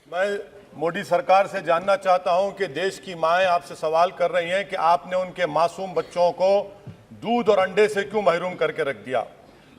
मैं मोदी सरकार से जानना चाहता हूं कि देश की माएं आपसे सवाल कर रही हैं कि आपने उनके मासूम बच्चों को दूध और अंडे से क्यों महरूम करके रख दिया।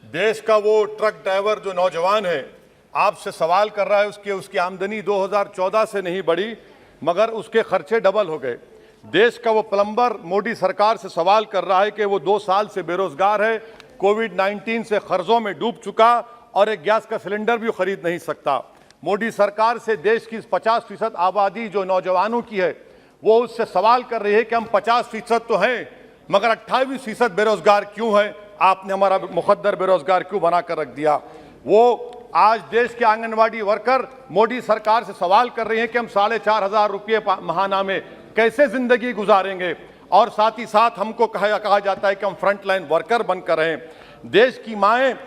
देश का वो ट्रक ड्राइवर जो नौजवान है आपसे सवाल कर रहा है, उसकी आमदनी 2014 से नहीं बढ़ी मगर उसके खर्चे डबल हो गए। देश का वो प्लम्बर मोदी सरकार से सवाल कर रहा है कि वो 2 साल से बेरोजगार है, कोविड-19 से कर्जों में डूब चुका और एक गैस का सिलेंडर भी खरीद नहीं सकता। मोदी सरकार से देश की 50% आबादी जो नौजवानों की है वो उससे सवाल कर रही है कि हम 50% तो हैं मगर 28% बेरोजगार क्यों हैं, आपने हमारा मुकद्दर बेरोजगार क्यों बनाकर रख दिया। वो आज देश के आंगनवाड़ी वर्कर मोदी सरकार से सवाल कर रहे हैं कि हम 4,500 रुपये महाना में कैसे जिंदगी गुजारेंगे और साथ ही साथ हमको कहा जाता है कि हम फ्रंटलाइन वर्कर बनकर रहें। देश की माएँ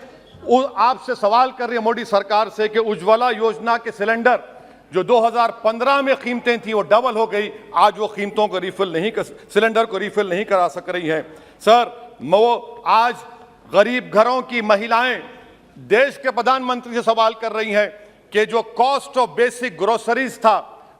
आपसे सवाल कर रही है मोदी सरकार से कि उज्ज्वला योजना के सिलेंडर जो 2015 में कीमतें थी वो डबल हो गई, आज वो कीमतों को सिलेंडर को रिफिल नहीं करा सक रही हैं। सर, वो आज गरीब घरों की महिलाएं देश के प्रधानमंत्री से सवाल कर रही हैं कि जो कॉस्ट ऑफ बेसिक ग्रोसरीज था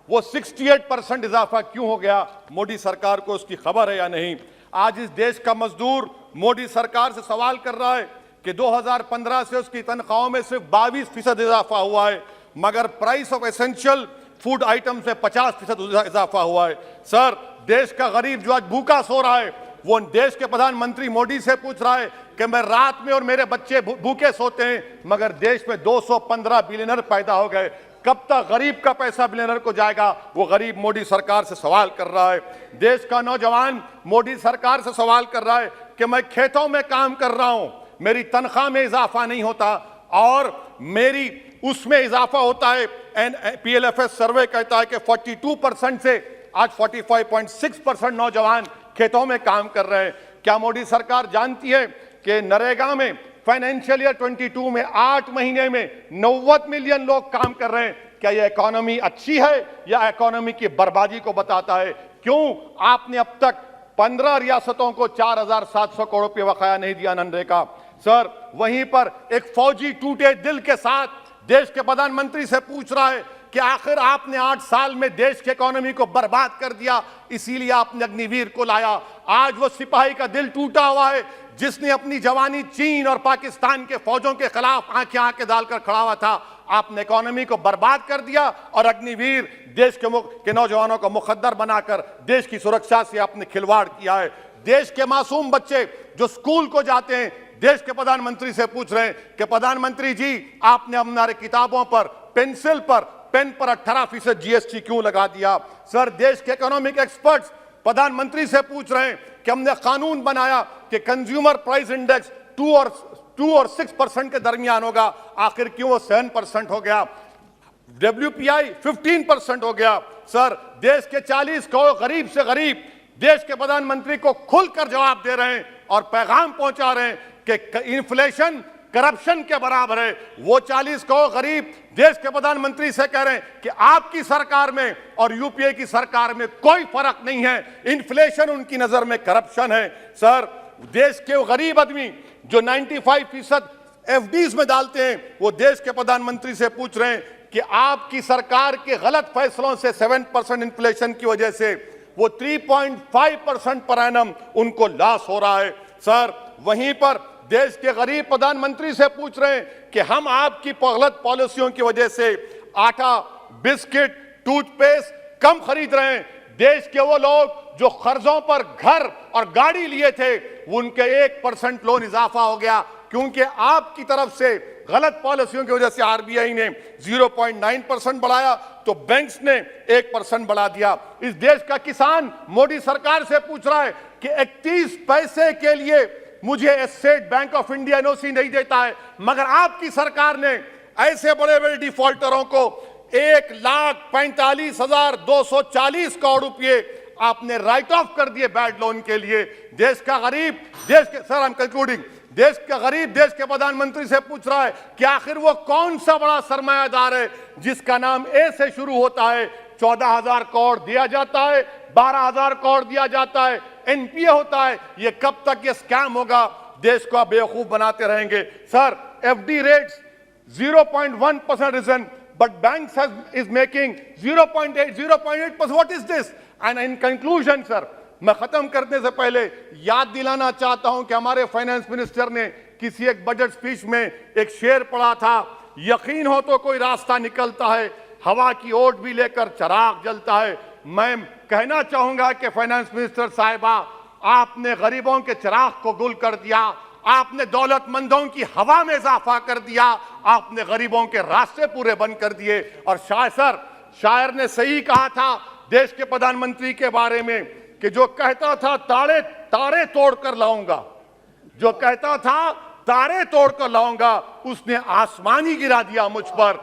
वो 68% इजाफा क्यों हो गया, मोदी सरकार को उसकी खबर है या नहीं। आज इस देश का मजदूर मोदी सरकार से सवाल कर रहा है कि 2015 से उसकी तनख्वाहों में सिर्फ 22% इजाफा हुआ है मगर price of essential food item से 50% इजाफा हुआ है। सर, देश का गरीब जो आज भूखा सो रहा है वो देश के प्रधानमंत्री मोदी से पूछ रहा है कि मैं रात में और मेरे बच्चे भूखे सोते हैं मगर देश में 215 बिलियनर पैदा हो गए, कब तक गरीब का पैसा बिलियनर को जाएगा, वो गरीब मोदी सरकार से सवाल कर रहा है। देश का नौजवान मोदी सरकार से सवाल कर रहा है कि मैं खेतों में काम कर रहा हूं, मेरी तनख्वाह में इजाफा नहीं होता और मेरी उसमें इजाफा होता है। PLFS सर्वे कहता है कि 42% से आज 45.6% नौजवान खेतों में काम कर रहे हैं। क्या मोदी सरकार जानती है कि नरेगा में फाइनेंशियल ईयर 22 में 8 महीने में 90 मिलियन लोग काम कर रहे हैं। क्या यह इकोनॉमी अच्छी है या इकोनॉमी की बर्बादी को बताता है? क्यों आपने अब तक 15 रियासतों को 4,700 करोड़ रुपये बकाया नहीं दिया मनरेगा? सर, वहीं पर एक फौजी टूटे दिल के साथ देश के प्रधानमंत्री से पूछ रहा है कि आखिर आपने 8 साल में देश की इकोनॉमी को बर्बाद कर दिया, इसीलिए आपने अग्निवीर को लाया। आज वो सिपाही का दिल टूटा हुआ है जिसने अपनी जवानी चीन और पाकिस्तान के फौजों के खिलाफ आंखें डालकर खड़ा हुआ था। आपने इकोनॉमी को बर्बाद कर दिया और अग्निवीर देश के नौजवानों को मुकद्दर बनाकर देश की सुरक्षा से आपने खिलवाड़ किया है। देश के मासूम बच्चे जो स्कूल को जाते हैं देश के प्रधानमंत्री से पूछ रहे हैं कि प्रधानमंत्री जी, आपने हमारे किताबों पर, पेंसिल पर, पेन पर 18% GST क्यों लगा दिया? सर, देश के इकोनॉमिक एक्सपर्ट्स प्रधानमंत्री से पूछ रहे हैं कि हमने कानून बनाया कि कंज्यूमर प्राइस इंडेक्स 2 और 6% के दरमियान होगा, आखिर क्यों वो 7% हो गया? WPI 15% हो गया। सर, देश के 40 करोड़ गरीब से गरीब देश के प्रधानमंत्री को खुलकर जवाब दे रहे हैं और पैगाम पहुंचा रहे हैं कि इन्फ्लेशन करप्शन के बराबर है। वो 40 करोड़ गरीब देश के प्रधानमंत्री से कह रहे हैं कि आपकी सरकार में और यूपीए की सरकार में कोई फर्क नहीं है, इन्फ्लेशन उनकी नजर में करप्शन है। सर, देश के गरीब आदमी जो 95% FDs में डालते हैं वो देश के प्रधानमंत्री से पूछ रहे हैं कि आपकी सरकार के गलत फैसलों से 7% इन्फ्लेशन की वजह से वो 3.5% पर एनम उनको लॉस हो रहा है। सर, वहीं पर देश के गरीब प्रधानमंत्री से पूछ रहे हैं कि हम आपकी गलत पॉलिसियों की वजह से आटा, बिस्किट, टूथपेस्ट कम खरीद रहे हैं। देश के वो लोग जो कर्जों पर घर और गाड़ी लिए थे उनके 1% लोन इजाफा हो गया क्योंकि आपकी तरफ से गलत पॉलिसियों की वजह से RBI ने 0.9% बढ़ाया तो बैंक्स ने 1% बढ़ा दिया। इस देश का किसान मोदी सरकार से पूछ रहा है कि 31 पैसे के लिए मुझे state bank of India NOC नहीं देता है मगर आपकी सरकार ने ऐसे बड़े बड़े डिफॉल्टरों को 1,45,240 करोड़ रुपए आपने राइट ऑफ कर दिए बैड लोन के लिए। देश का गरीब देश के प्रधानमंत्री से पूछ रहा है कि आखिर वो कौन सा बड़ा सरमायादार है जिसका नाम ए से शुरू होता है। 14,000 करोड़ दिया जाता है, 12,000 करोड़ दिया जाता है, NPA होता है। ये कब तक ये स्कैम होगा? देश को बेवकूफ बनाते रहेंगे। Sir, FD rates 0.1% reason but banks is making 0.8%. What is this? And in conclusion, sir, मैं खत्म करने से पहले याद दिलाना चाहता हूं कि हमारे फाइनेंस मिनिस्टर ने किसी एक बजट स्पीच में एक शेर पढ़ा था, यकीन हो तो कोई रास्ता निकलता है, हवा की ओट भी लेकर चिराग जलता है। मैं कहना चाहूंगा कि फाइनेंस मिनिस्टर साहिबा, आपने गरीबों के चिराग को गुल कर दिया, आपने दौलतमंदों की हवा में इजाफा कर दिया, आपने गरीबों के रास्ते पूरे बंद कर दिए। और शायर ने सही कहा था देश के प्रधानमंत्री के बारे में कि जो कहता था तारे तोड़कर लाऊंगा, जो कहता था तारे तोड़कर लाऊंगा, उसने आसमान ही गिरा दिया मुझ पर।